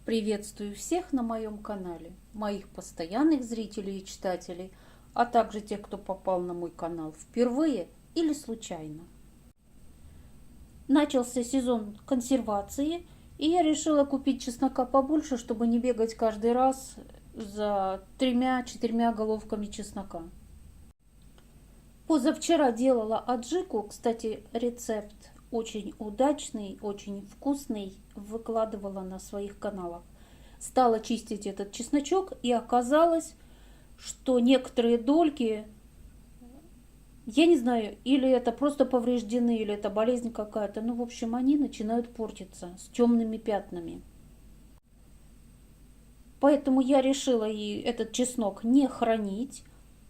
Приветствую всех на моем канале, моих постоянных зрителей и читателей, а также тех, кто попал на мой канал впервые или случайно. Начался сезон консервации, и я решила купить чеснока побольше, чтобы не бегать каждый раз за 3-4 головками чеснока. Позавчера делала аджику, кстати, рецепт очень удачный, очень вкусный, выкладывала на своих каналах. Стала чистить этот чесночок, и оказалось, что некоторые дольки, я не знаю, или это просто повреждены, или это болезнь какая-то, ну, в общем, они начинают портиться с темными пятнами. Поэтому я решила и этот чеснок не хранить,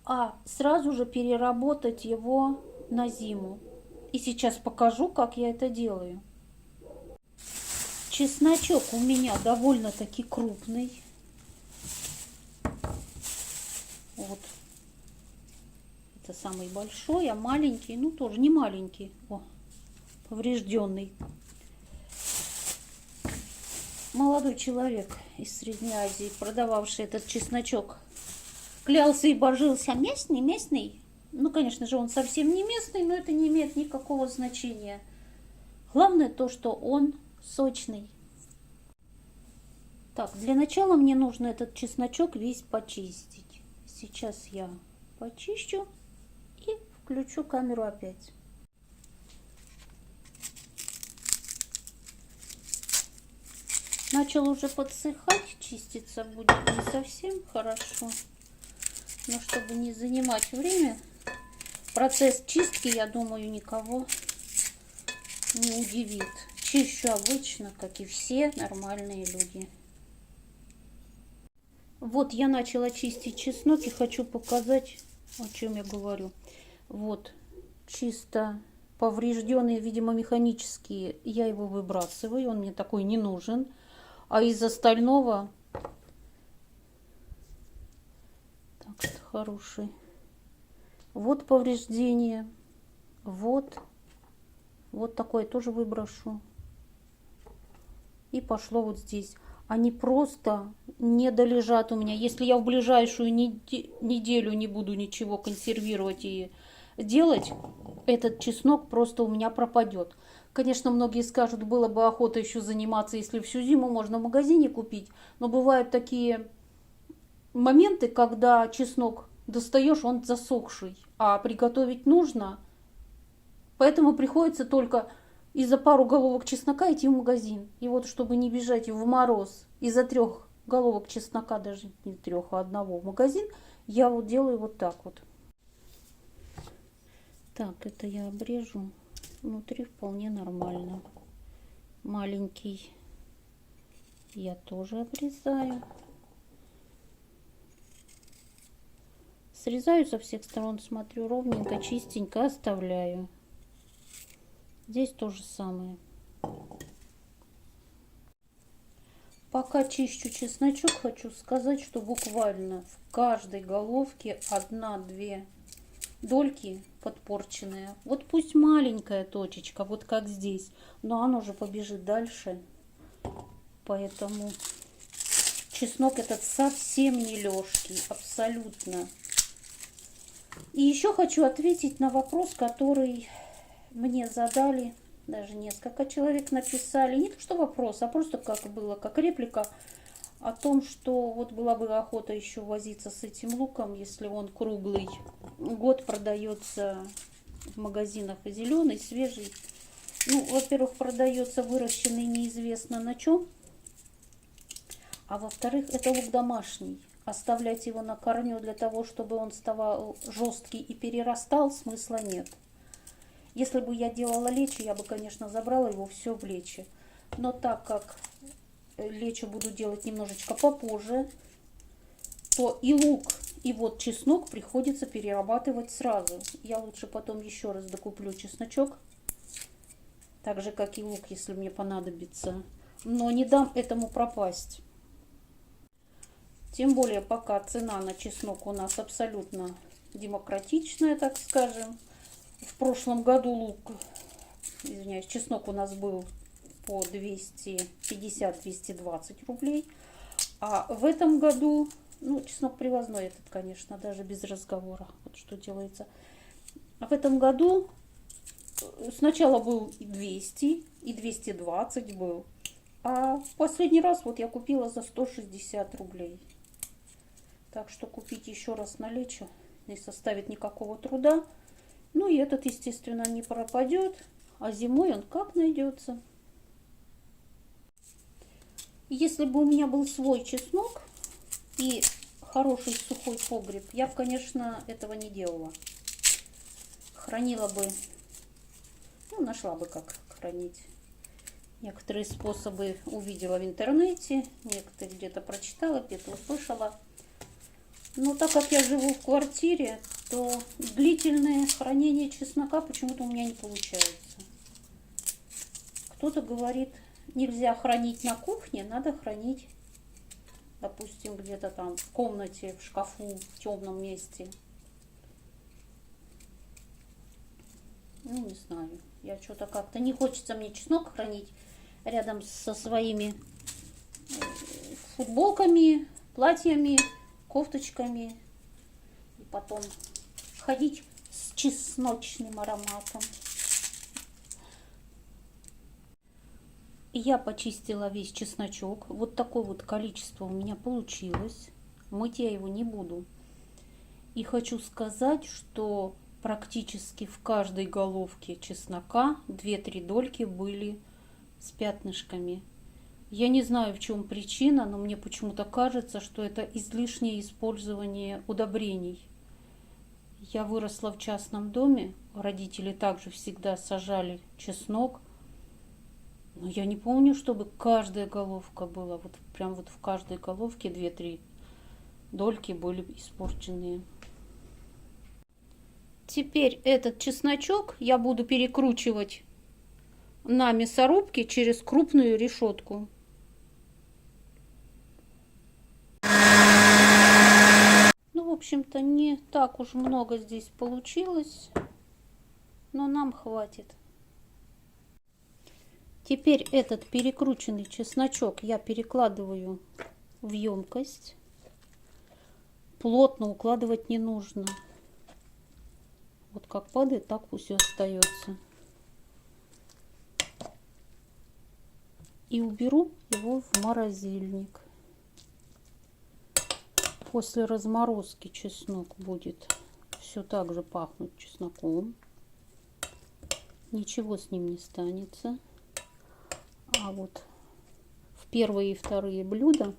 а сразу же переработать его на зиму. И сейчас покажу, как я это делаю. Чесночок у меня довольно-таки крупный. Вот. Это самый большой, а маленький, ну тоже не маленький. О, поврежденный. Молодой человек из Средней Азии, продававший этот чесночок, клялся и божился: местный, местный. Ну, конечно же, он совсем не местный, но это не имеет никакого значения. Главное то, что он сочный. Так, для начала мне нужно этот чесночок весь почистить. Сейчас я почищу и включу камеру опять. Начал уже подсыхать, чиститься будет не совсем хорошо. Но чтобы не занимать время, процесс чистки, я думаю, никого не удивит. Чищу обычно, как и все нормальные люди. Вот я начала чистить чеснок и хочу показать, о чем я говорю. Вот, чисто поврежденные, видимо, механические, я его выбрасываю, он мне такой не нужен. А из остального, так, это хороший. Вот повреждение, вот такое тоже выброшу. И пошло вот здесь. Они просто не долежат у меня. Если я в ближайшую неделю не буду ничего консервировать и делать, этот чеснок просто у меня пропадет. Конечно, многие скажут, было бы охота еще заниматься, если всю зиму можно в магазине купить. Но бывают такие моменты, когда чеснок достаешь, он засохший, а приготовить нужно. Поэтому приходится только из-за пару головок чеснока идти в магазин. И вот, чтобы не бежать в мороз из-за 3 головок чеснока, даже не 3, а 1 в магазин, я вот делаю вот так вот. Так, это я обрежу. Внутри вполне нормально. Маленький я тоже обрезаю. Срезаю со всех сторон, смотрю, ровненько, чистенько оставляю. Здесь то же самое. Пока чищу чесночок, хочу сказать, что буквально в каждой головке 1-2 дольки подпорченные. Вот пусть маленькая точечка, вот как здесь, но оно же побежит дальше. Поэтому чеснок этот совсем не лёжкий, абсолютно. И еще хочу ответить на вопрос, который мне задали, даже несколько человек написали. Не то что вопрос, а просто как было, как реплика о том, что вот была бы охота еще возиться с этим луком, если он круглый год продается в магазинах, зеленый, свежий. Ну, во-первых, продается выращенный неизвестно на чем, а во-вторых, это лук домашний. Оставлять его на корню для того, чтобы он стал жесткий и перерастал, смысла нет. Если бы я делала лечо, я бы, конечно, забрала его все в лечо. Но так как лечо буду делать немножечко попозже, то и лук, и вот чеснок приходится перерабатывать сразу. Я лучше потом еще раз докуплю чесночок, так же, как и лук, если мне понадобится. Но не дам этому пропасть. Тем более, пока цена на чеснок у нас абсолютно демократичная, так скажем. В прошлом году чеснок у нас был по 250-220 рублей. А в этом году, ну, чеснок привозной этот, конечно, даже без разговора, вот что делается. А в этом году сначала был и 200, и 220 был. А в последний раз вот я купила за 160 рублей. Так что купить еще раз наличие не составит никакого труда. Ну и этот, естественно, не пропадет. А зимой он как найдется. Если бы у меня был свой чеснок и хороший сухой погреб, я бы, конечно, этого не делала. Хранила бы, ну, нашла бы, как хранить. Некоторые способы увидела в интернете, некоторые где-то прочитала, где-то услышала. Но так как я живу в квартире, то длительное хранение чеснока почему-то у меня не получается. Кто-то говорит, нельзя хранить на кухне, надо хранить, допустим, где-то там в комнате, в шкафу, в темном месте. Ну, не знаю. Я что-то как-то не хочется мне чеснок хранить рядом со своими футболками, платьями, кофточками. И потом ходить с чесночным ароматом. Я почистила весь чесночок. Вот такое вот количество у меня получилось. Мыть я его не буду. И хочу сказать, что практически в каждой головке чеснока 2-3 дольки были с пятнышками. Я не знаю, в чем причина, но мне почему-то кажется, что это излишнее использование удобрений. Я выросла в частном доме, родители также всегда сажали чеснок. Но я не помню, чтобы каждая головка была, вот прям вот в каждой головке 2-3 дольки были испорченные. Теперь этот чесночок я буду перекручивать на мясорубке через крупную решетку. Ну, в общем-то, не так уж много здесь получилось, но нам хватит. Теперь этот перекрученный чесночок я перекладываю в емкость. Плотно укладывать не нужно. Вот как падает, так пусть и остается. И уберу его в морозильник. После разморозки чеснок будет все так же пахнуть чесноком. Ничего с ним не станется. А вот в первые и вторые блюда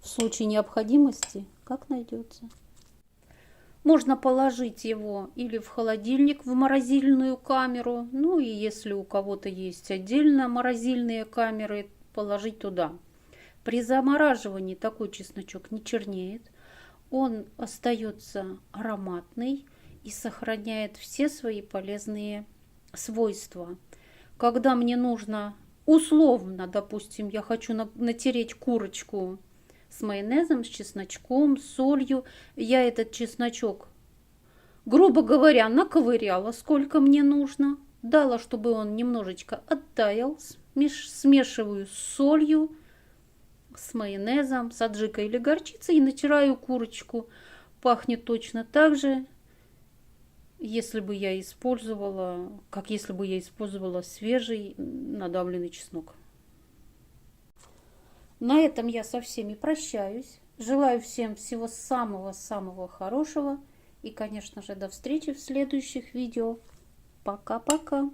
в случае необходимости как найдется. Можно положить его или в холодильник, в морозильную камеру. Ну и если у кого-то есть отдельно морозильные камеры, положить туда. При замораживании такой чесночок не чернеет. Он остается ароматный и сохраняет все свои полезные свойства. Когда мне нужно условно, допустим, я хочу натереть курочку с майонезом, с чесночком, с солью, я этот чесночок, грубо говоря, наковыряла, сколько мне нужно, дала, чтобы он немножечко оттаял, смешиваю с солью, с майонезом, с аджикой или горчицей и натираю курочку. Пахнет точно так же, если бы я использовала, как если бы я использовала свежий надавленный чеснок. На этом я со всеми прощаюсь. Желаю всем всего самого-самого хорошего. И, конечно же, до встречи в следующих видео. Пока-пока.